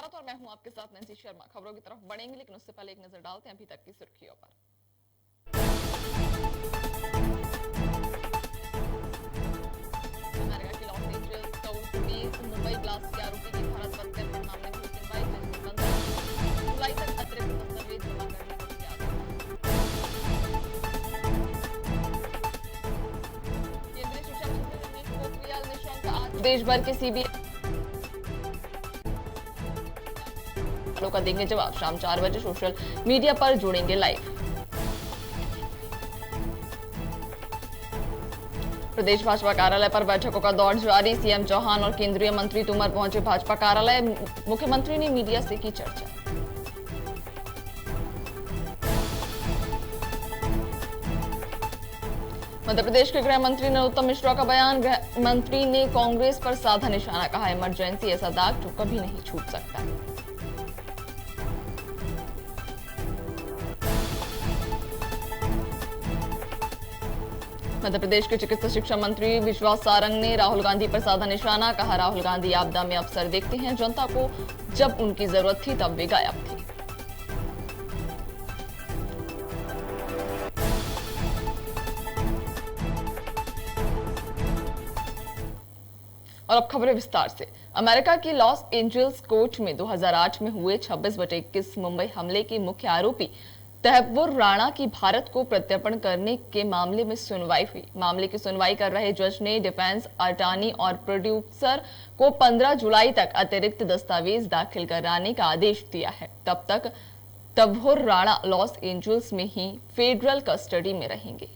स्वागत और मैं हूं आपके साथ नैन्सी शर्मा। खबरों की तरफ बढ़ेंगे, लेकिन उससे पहले एक नजर डालते हैं अभी तक की सुर्खियों पर। अमेरिका की लॉस एंजल्स कोर्ट में मुंबई ब्लास्ट के आरोपी की भारत प्रत्यर्पण मामले की सुनवाई जज ने 15 जुलाई तक अतिरिक्त दस्तावेज जमा करने को दिया आदेश। केंद्रीय शिक्षा मंत्री रमेश पोखरियाल निशंक आज देश भर के सीबीएसई का देंगे जवाब। शाम 4 बजे सोशल मीडिया पर जुड़ेंगे लाइव। प्रदेश भाजपा कार्यालय पर बैठकों का दौर जारी। सीएम चौहान और केंद्रीय मंत्री तोमर पहुंचे भाजपा कार्यालय। मुख्यमंत्री ने मीडिया से की चर्चा। मध्य प्रदेश के गृह मंत्री नरोत्तम मिश्रा का बयान। गृह मंत्री ने कांग्रेस पर साधा निशाना, कहा इमरजेंसी ऐसा दाग जो कभी नहीं छूट सकता। मध्य प्रदेश के चिकित्सा शिक्षा मंत्री विश्वास सारंग ने राहुल गांधी पर साधा निशाना, कहा राहुल गांधी आपदा में अवसर देखते हैं, जनता को जब उनकी जरूरत थी तब वे गायब थे। और अब खबरें विस्तार से। अमेरिका की लॉस एंजल्स कोर्ट में 2008 में हुए 26/21 मुंबई हमले के मुख्य आरोपी तहव्वुर राणा की भारत को प्रत्यर्पण करने के मामले में सुनवाई हुई। मामले की सुनवाई कर रहे जज ने डिफेंस अटॉर्नी और प्रोड्यूसर को 15 जुलाई तक अतिरिक्त दस्तावेज दाखिल कराने का आदेश दिया है। तब तक तहव्वुर राणा लॉस एंजल्स में ही फेडरल कस्टडी में रहेंगे।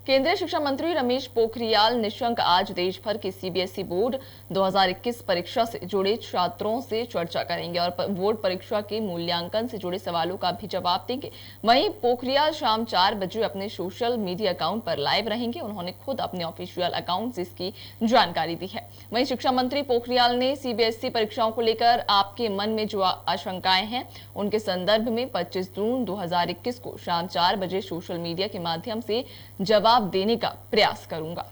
केंद्रीय शिक्षा मंत्री रमेश पोखरियाल निशंक आज देश भर की सीबीएसई बोर्ड 2021 परीक्षा से जुड़े छात्रों से चर्चा करेंगे और बोर्ड परीक्षा के मूल्यांकन से जुड़े सवालों का भी जवाब देंगे। वहीं पोखरियाल शाम 4 बजे अपने सोशल मीडिया अकाउंट पर लाइव रहेंगे। उन्होंने खुद अपने ऑफिशियल अकाउंट से इसकी जानकारी दी है। वहीं शिक्षा मंत्री पोखरियाल ने सीबीएसई परीक्षाओं को लेकर आपके मन में जो आशंकाएं हैं उनके संदर्भ में 25 जून 2021 को शाम 4 बजे सोशल मीडिया के माध्यम से जवाब देने का प्रयास करूंगा।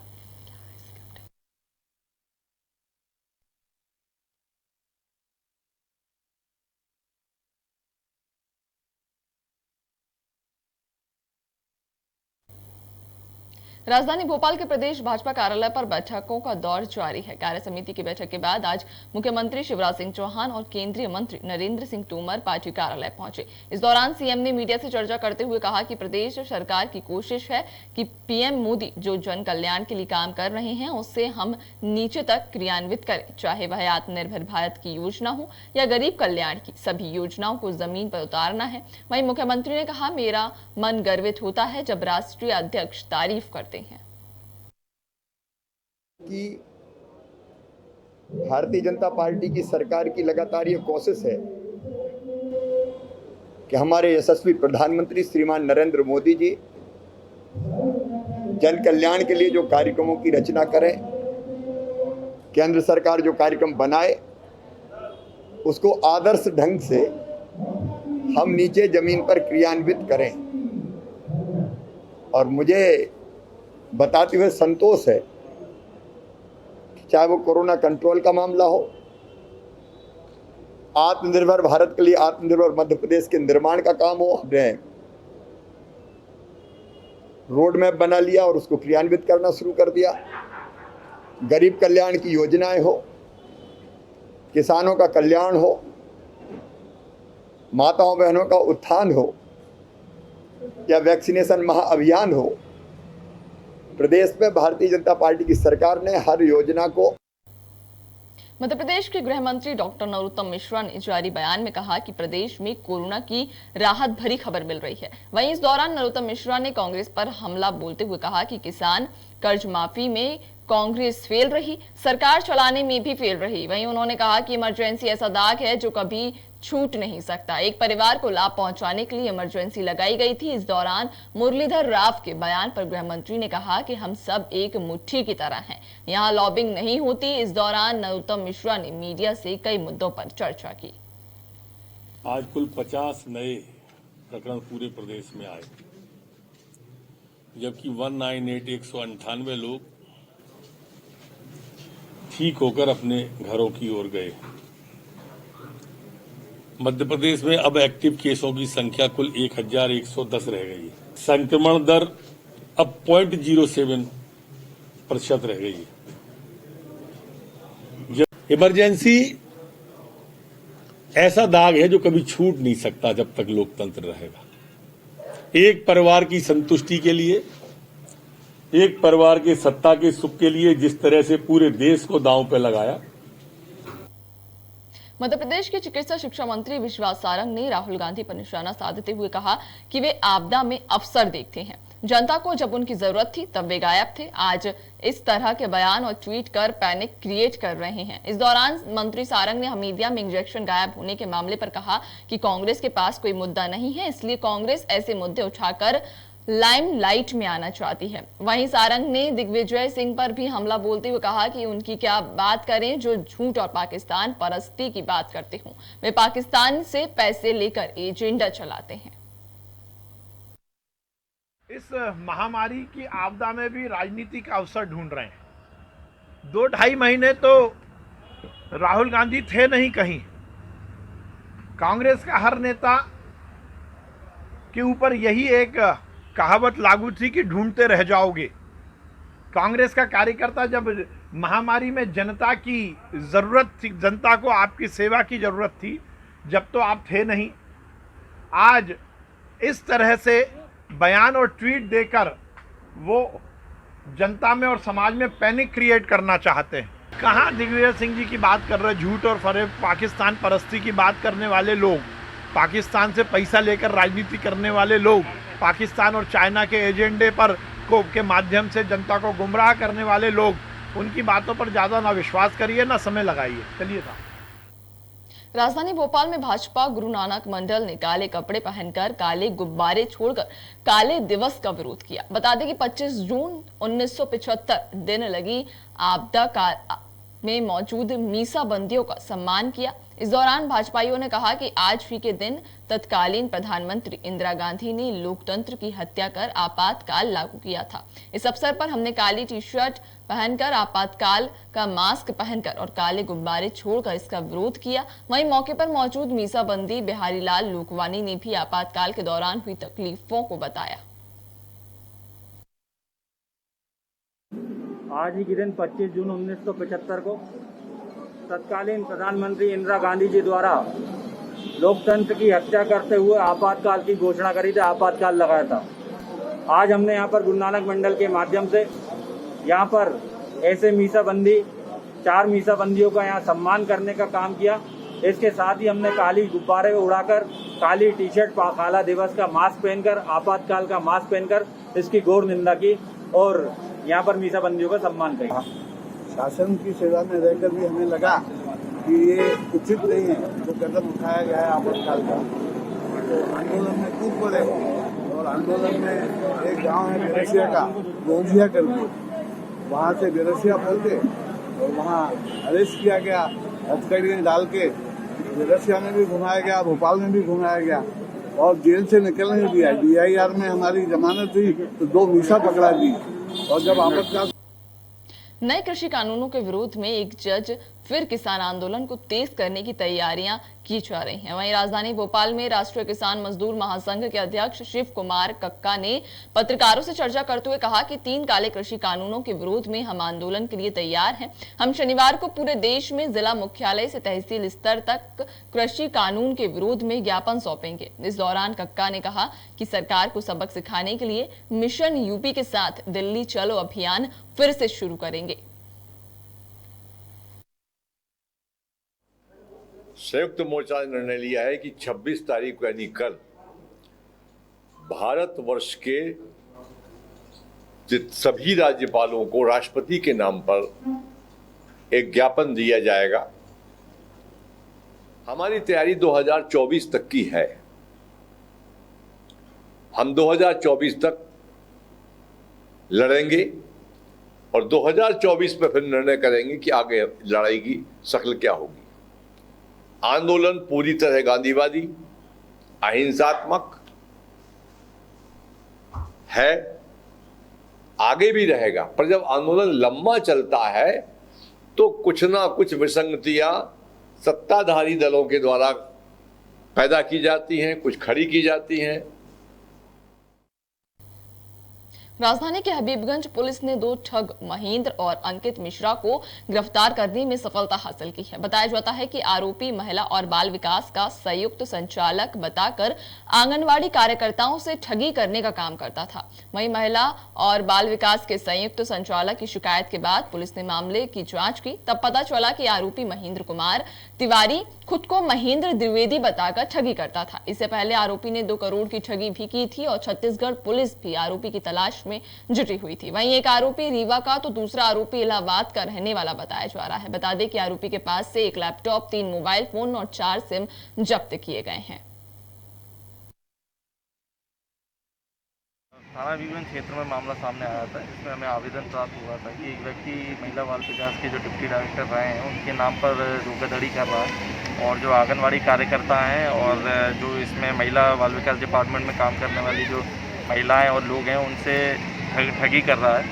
राजधानी भोपाल के प्रदेश भाजपा कार्यालय पर बैठकों का दौर जारी है। कार्य समिति की बैठक के बाद आज मुख्यमंत्री शिवराज सिंह चौहान और केंद्रीय मंत्री नरेंद्र सिंह तोमर पार्टी कार्यालय पहुंचे। इस दौरान सीएम ने मीडिया से चर्चा करते हुए कहा कि प्रदेश सरकार की कोशिश है कि पीएम मोदी जो जन कल्याण के लिए काम कर रहे हैं उससे हम नीचे तक क्रियान्वित करें, चाहे वह आत्मनिर्भर भारत की योजना हो या गरीब कल्याण की, सभी योजनाओं को जमीन पर उतारना है। वहीं मुख्यमंत्री ने कहा मेरा मन गर्वित होता है जब राष्ट्रीय अध्यक्ष तारीफ करते हैं कि भारतीय जनता पार्टी की सरकार की लगातार ये कोशिश है कि हमारे यशस्वी प्रधानमंत्री श्रीमान नरेंद्र मोदी जी जन कल्याण के लिए जो कार्यक्रमों की रचना करें, केंद्र सरकार जो कार्यक्रम बनाए उसको आदर्श ढंग से हम नीचे जमीन पर क्रियान्वित करें। और मुझे बताते हुए संतोष है, चाहे वो कोरोना कंट्रोल का मामला हो, आत्मनिर्भर भारत के लिए आत्मनिर्भर मध्य प्रदेश के निर्माण का काम हो, हमने रोड मैप बना लिया और उसको क्रियान्वित करना शुरू कर दिया, गरीब कल्याण की योजनाएं हो, किसानों का कल्याण हो, माताओं बहनों का उत्थान हो या वैक्सीनेशन महाअभियान हो, प्रदेश में भारतीय जनता पार्टी की सरकार ने हर योजना को। मध्य प्रदेश के गृह मंत्री डॉक्टर नरोत्तम मिश्रा ने जारी बयान में कहा कि प्रदेश में कोरोना की राहत भरी खबर मिल रही है। वहीं इस दौरान नरोत्तम मिश्रा ने कांग्रेस पर हमला बोलते हुए कहा कि किसान कर्ज माफी में कांग्रेस फेल रही, सरकार चलाने में भी फेल रही। वहीं उन्होंने कहा कि इमरजेंसी ऐसा दाग है जो कभी छूट नहीं सकता। एक परिवार को लाभ पहुंचाने के लिए इमरजेंसी लगाई गई थी। इस दौरान मुरलीधर राव के बयान पर गृह मंत्री ने कहा कि हम सब एक मुट्ठी की तरह हैं, यहाँ लॉबिंग नहीं होती। इस दौरान नरोत्तम मिश्रा ने मीडिया से कई मुद्दों पर चर्चा की। आज कुल 50 नए प्रकरण पूरे प्रदेश में आए, जबकि 198 लोग ठीक होकर अपने घरों की ओर गए। मध्य प्रदेश में अब एक्टिव केसों की संख्या कुल 1110 रह गई है। संक्रमण दर अब 0.07% रह गई है। इमरजेंसी ऐसा दाग है जो कभी छूट नहीं सकता जब तक लोकतंत्र रहेगा। एक परिवार की संतुष्टि के लिए, एक परिवार के सत्ता के सुख के लिए जिस तरह से पूरे देश को दांव पे लगाया। मध्य प्रदेश के चिकित्सा शिक्षा मंत्री विश्वास सारंग ने राहुल गांधी पर निशाना साधते हुए कहा कि वे आपदा में अवसर देखते हैं। जनता को जब उनकी जरूरत थी तब वे गायब थे। आज इस तरह के बयान और ट्वीट कर पैनिक क्रिएट कर रहे हैं। इस दौरान मंत्री सारंग ने हमीदिया में इंजेक्शन गायब होने के मामले पर कहा कि कांग्रेस के पास कोई मुद्दा नहीं है, इसलिए कांग्रेस ऐसे मुद्दे उठाकर लाइमलाइट में आना चाहती है। वहीं सारंग ने दिग्विजय सिंह पर भी हमला बोलते हुए कहा कि उनकी क्या बात करें जो झूठ और पाकिस्तान परस्ती की बात करते हों। वे पाकिस्तान से पैसे लेकर एजेंडा चलाते हैं। इस महामारी की आपदा में भी राजनीति का अवसर ढूंढ रहे हैं। 2-2.5 महीने तो राहुल गांधी थे नहीं कहीं। कांग्रेस का हर नेता के ऊपर यही एक कहावत लागू थी कि ढूंढते रह जाओगे। कांग्रेस का कार्यकर्ता जब महामारी में जनता की जरूरत थी, जनता को आपकी सेवा की जरूरत थी, जब तो आप थे नहीं। आज इस तरह से बयान और ट्वीट देकर वो जनता में और समाज में पैनिक क्रिएट करना चाहते हैं। कहाँ दिग्विजय सिंह जी की बात कर रहे, झूठ और फरेब पाकिस्तान परस्ती की बात करने वाले लोग, पाकिस्तान से पैसा लेकर राजनीति करने वाले लोग, पाकिस्तान और चाइना के एजेंडे पर के माध्यम से जनता को गुमराह करने वाले लोग, उनकी बातों पर ज्यादा ना विश्वास करिए ना समय लगाइए। चलिए था। राजधानी भोपाल में भाजपा गुरु नानक मंडल ने काले कपड़े पहनकर काले गुब्बारे छोड़कर काले दिवस का विरोध किया। बता दें कि 25 जून 1975 दिन लगी आपदा काल में मौजूद मीसा बंदियों का सम्मान किया। इस दौरान भाजपाइयों ने कहा कि आज ही के दिन तत्कालीन प्रधानमंत्री इंदिरा गांधी ने लोकतंत्र की हत्या कर आपातकाल लागू किया था। इस अवसर पर हमने काली टी शर्ट पहनकर, आपातकाल का मास्क पहनकर और काले गुब्बारे छोड़कर इसका विरोध किया। वहीं मौके पर मौजूद मीसाबंदी बिहारी लाल लोकवानी ने भी आपातकाल के दौरान हुई तकलीफों को बताया। आज ही के दिन 25 जून 1975 को तत्कालीन प्रधानमंत्री इंदिरा गांधी जी द्वारा लोकतंत्र की हत्या करते हुए आपातकाल की घोषणा करी थी, आपातकाल लगाया था। आज हमने यहाँ पर गुरु नानक मंडल के माध्यम से यहाँ पर ऐसे मीसाबंदी 4 मीसाबंदियों का यहाँ सम्मान करने का काम किया। इसके साथ ही हमने काली गुब्बारे उड़ाकर, काली टी शर्ट, काला दिवस का मास्क पहनकर, आपातकाल का मास्क पहनकर इसकी घोर निंदा की और यहाँ पर मीसाबंदियों का सम्मान किया। शासन की सेवा में रहकर भी हमें लगा कि ये उचित नहीं है जो कदम उठाया गया है आपातकाल का। तो आंदोलन में कूद पड़े और आंदोलन में एक गांव है बेरसिया का, गोंजिया करके, वहाँ से बेरसिया बोल के और वहाँ अरेस्ट किया गया। हथकड़ियाँ डाल के बेरसिया में भी घुमाया गया, भोपाल में भी घुमाया गया और जेल से निकलने नहीं दिया। DIR में हमारी जमानत थी तो 2 मीसा पकड़ा दी। और जब आपातकाल नए कृषि कानूनों के विरोध में एक जज फिर किसान आंदोलन को तेज करने की तैयारियां की जा रही हैं। वहीं राजधानी भोपाल में राष्ट्रीय किसान मजदूर महासंघ के अध्यक्ष शिव कुमार कक्का ने पत्रकारों से चर्चा करते हुए कहा कि 3 काले कृषि कानूनों के विरोध में हम आंदोलन के लिए तैयार हैं। हम शनिवार को पूरे देश में जिला मुख्यालय से तहसील स्तर तक कृषि कानून के विरोध में ज्ञापन सौंपेंगे। इस दौरान कक्का ने कहा कि सरकार को सबक सिखाने के लिए मिशन यूपी के साथ दिल्ली चलो अभियान फिर से शुरू करेंगे। संयुक्त मोर्चा ने निर्णय लिया है कि 26 तारीख को यानी कल भारतवर्ष के सभी राज्यपालों को राष्ट्रपति के नाम पर एक ज्ञापन दिया जाएगा। हमारी तैयारी 2024 तक की है। हम 2024 तक लड़ेंगे और 2024 में फिर निर्णय करेंगे कि आगे लड़ाई की शक्ल क्या होगी। आंदोलन पूरी तरह गांधीवादी, अहिंसात्मक है, आगे भी रहेगा। पर जब आंदोलन लंबा चलता है तो कुछ ना कुछ विसंगतियां सत्ताधारी दलों के द्वारा पैदा की जाती हैं, कुछ खड़ी की जाती हैं। राजधानी के हबीबगंज पुलिस ने 2 ठग महेंद्र और अंकित मिश्रा को गिरफ्तार करने में सफलता हासिल की है। बताया जाता है कि आरोपी महिला और बाल विकास का संयुक्त संचालक बताकर आंगनवाड़ी कार्यकर्ताओं से ठगी करने का काम करता था। वहीं महिला और बाल विकास के संयुक्त संचालक की शिकायत के बाद पुलिस ने मामले की जांच की। तब पता चला कि आरोपी महेंद्र कुमार तिवारी खुद को महेंद्र द्विवेदी बताकर ठगी करता था। इससे पहले आरोपी ने 2 करोड़ की ठगी भी की थी और छत्तीसगढ़ पुलिस भी आरोपी की तलाश में जुटी हुई थी। वहीं एक आरोपी रीवा का तो दूसरा आरोपी इलाहाबाद का रहने वाला बताया जा रहा है। बता दें कि आरोपी के पास से 1 लैपटॉप, 3 मोबाइल फोन और 4 सिम जब्त किए गए हैं। थाना हबीबगंज क्षेत्र में मामला सामने आया था, जिसमें हमें आवेदन प्राप्त हुआ था कि एक व्यक्ति महिला बाल विकास के जो डिप्टी डायरेक्टर रहे हैं उनके नाम पर धोखाधड़ी कर रहा है और जो आंगनवाड़ी कार्यकर्ता हैं और जो इसमें महिला बाल विकास डिपार्टमेंट में काम करने वाली जो महिलाएं और लोग हैं उनसे ठगी कर रहा है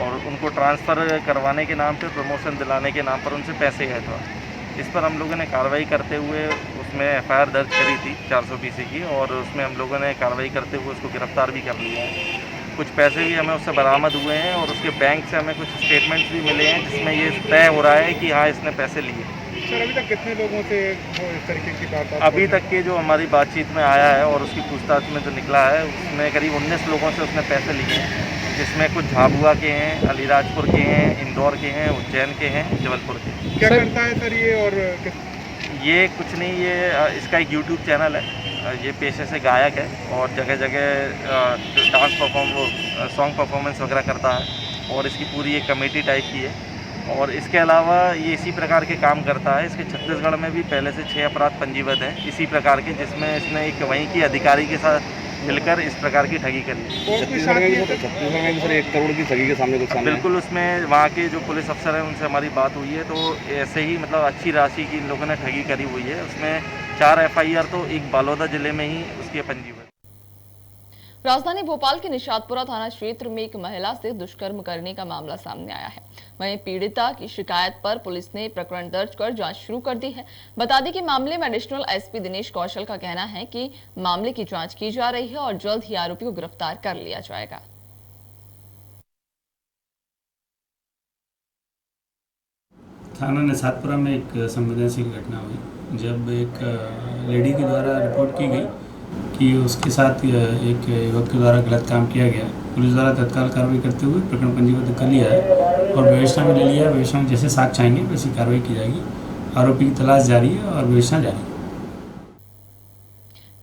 और उनको ट्रांसफ़र करवाने के नाम पर, प्रमोशन दिलाने के नाम पर उनसे पैसे गए था। इस पर हम लोगों ने कार्रवाई करते हुए उसमें एफआईआर दर्ज करी थी 420 की और उसमें हम लोगों ने कार्रवाई करते हुए उसको गिरफ्तार भी कर लिया है। कुछ पैसे भी हमें उससे बरामद हुए हैं और उसके बैंक से हमें कुछ स्टेटमेंट्स भी मिले हैं जिसमें ये तय हो रहा है कि हाँ इसने पैसे लिए। सर अभी तक कितने लोगों से इस तरीके की बात? अभी तक के जो हमारी बातचीत में आया है और उसकी पूछताछ में जो निकला है उसमें करीब 19 लोगों से उसने पैसे लिए हैं, जिसमें कुछ झाबुआ के हैं, अलीराजपुर के हैं, इंदौर के हैं, उज्जैन के हैं, जबलपुर के। क्या करता है सर ये? और ये कुछ नहीं, ये इसका एक यूट्यूब चैनल है, ये पेशे से गायक है और जगह जगह डांस सॉन्ग परफॉर्मेंस वगैरह करता है और इसकी पूरी एक कमेटी टाइप की है और इसके अलावा ये इसी प्रकार के काम करता है। इसके छत्तीसगढ़ में भी पहले से 6 अपराध पंजीबद्ध हैं इसी प्रकार के, जिसमें इसने एक वहीं की अधिकारी के साथ मिलकर इस प्रकार की ठगी करी। छत्तीसगढ़ में सर 1 करोड़ की ठगी के सामने कुछ सामने बिल्कुल, उसमें वहाँ के जो पुलिस अफसर हैं उनसे हमारी बात हुई है तो ऐसे ही मतलब अच्छी राशि की इन लोगों ने ठगी करी हुई है। उसमें 4 एफआईआर तो एक बालोदा जिले में ही उसकी पंजीबद्ध। राजधानी भोपाल के निशातपुरा थाना क्षेत्र में एक महिला से दुष्कर्म करने का मामला सामने आया है। वहीं पीड़िता की शिकायत पर पुलिस ने प्रकरण दर्ज कर जांच शुरू कर दी है। बता दें कि मामले में एडिशनल एसपी दिनेश कौशल का कहना है कि मामले की जांच की जा रही है और जल्द ही आरोपी को गिरफ्तार कर लिया जाएगा। थाना निशातपुरा में एक संवेदनशील घटना हुई जब एक लेडी के द्वारा रिपोर्ट की गई कि उसके साथ एक युवक के द्वारा गलत काम किया गया। पुलिस द्वारा तत्काल कार्रवाई करते हुए प्रकरण पंजीबद्ध कर लिया है और विवेचना में ले लिया है। विवेचना में जैसे साक्ष्य आएंगे वैसी कार्रवाई की जाएगी। आरोपी की तलाश जारी है और विवेचना जारी है।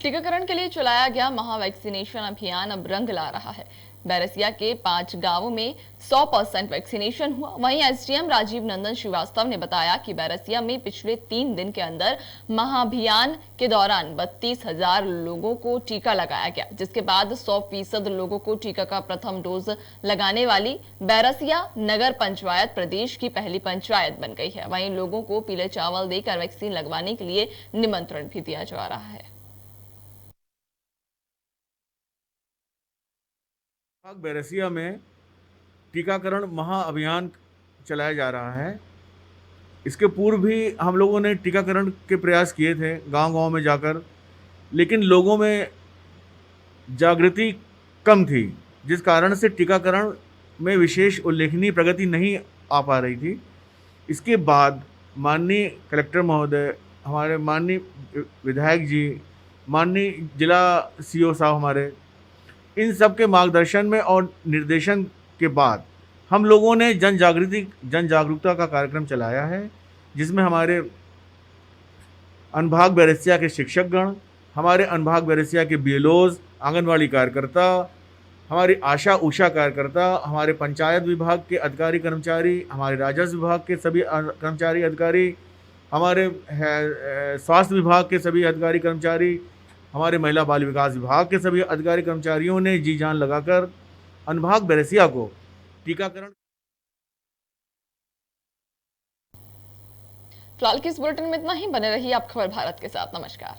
टीकाकरण के लिए चलाया गया महा वैक्सीनेशन अभियान अब रंग ला रहा है। बैरसिया के 5 गांवों में 100% वैक्सीनेशन हुआ। वहीं एसडीएम राजीव नंदन श्रीवास्तव ने बताया कि बैरसिया में पिछले 3 दिन के अंदर महाअभियान के दौरान 32,000 लोगों को टीका लगाया गया, जिसके बाद 100% लोगों को टीका का प्रथम डोज लगाने वाली बैरसिया नगर पंचायत प्रदेश की पहली पंचायत बन गई है। वहीं लोगों को पीले चावल देकर वैक्सीन लगवाने के लिए निमंत्रण भी दिया जा रहा है। बैरसिया में टीकाकरण महाअभियान चलाया जा रहा है। इसके पूर्व भी हम लोगों ने टीकाकरण के प्रयास किए थे गांव-गांव में जाकर, लेकिन लोगों में जागृति कम थी, जिस कारण से टीकाकरण में विशेष उल्लेखनीय प्रगति नहीं आ पा रही थी। इसके बाद माननीय कलेक्टर महोदय, हमारे माननीय विधायक जी, माननीय जिला सीओ साहब हमारे, इन सब के मार्गदर्शन में और निर्देशन के बाद हम लोगों ने जन जागरूकता का कार्यक्रम चलाया है, जिसमें हमारे अनुभाग बैरसिया के शिक्षकगण, हमारे अनुभाग बैरसिया के बीएलओज, आंगनवाड़ी कार्यकर्ता, हमारी आशा उषा कार्यकर्ता, हमारे पंचायत विभाग के अधिकारी कर्मचारी, हमारे राजस्व विभाग के सभी कर्मचारी अधिकारी, हमारे स्वास्थ्य विभाग के सभी अधिकारी कर्मचारी, हमारे महिला बाल विकास विभाग के सभी अधिकारी कर्मचारियों ने जी जान लगाकर अनुभाग बैरसिया को टीकाकरण। फिलहाल की इस बुलेटिन में इतना ही। बने रहिए आप खबर भारत के साथ। नमस्कार।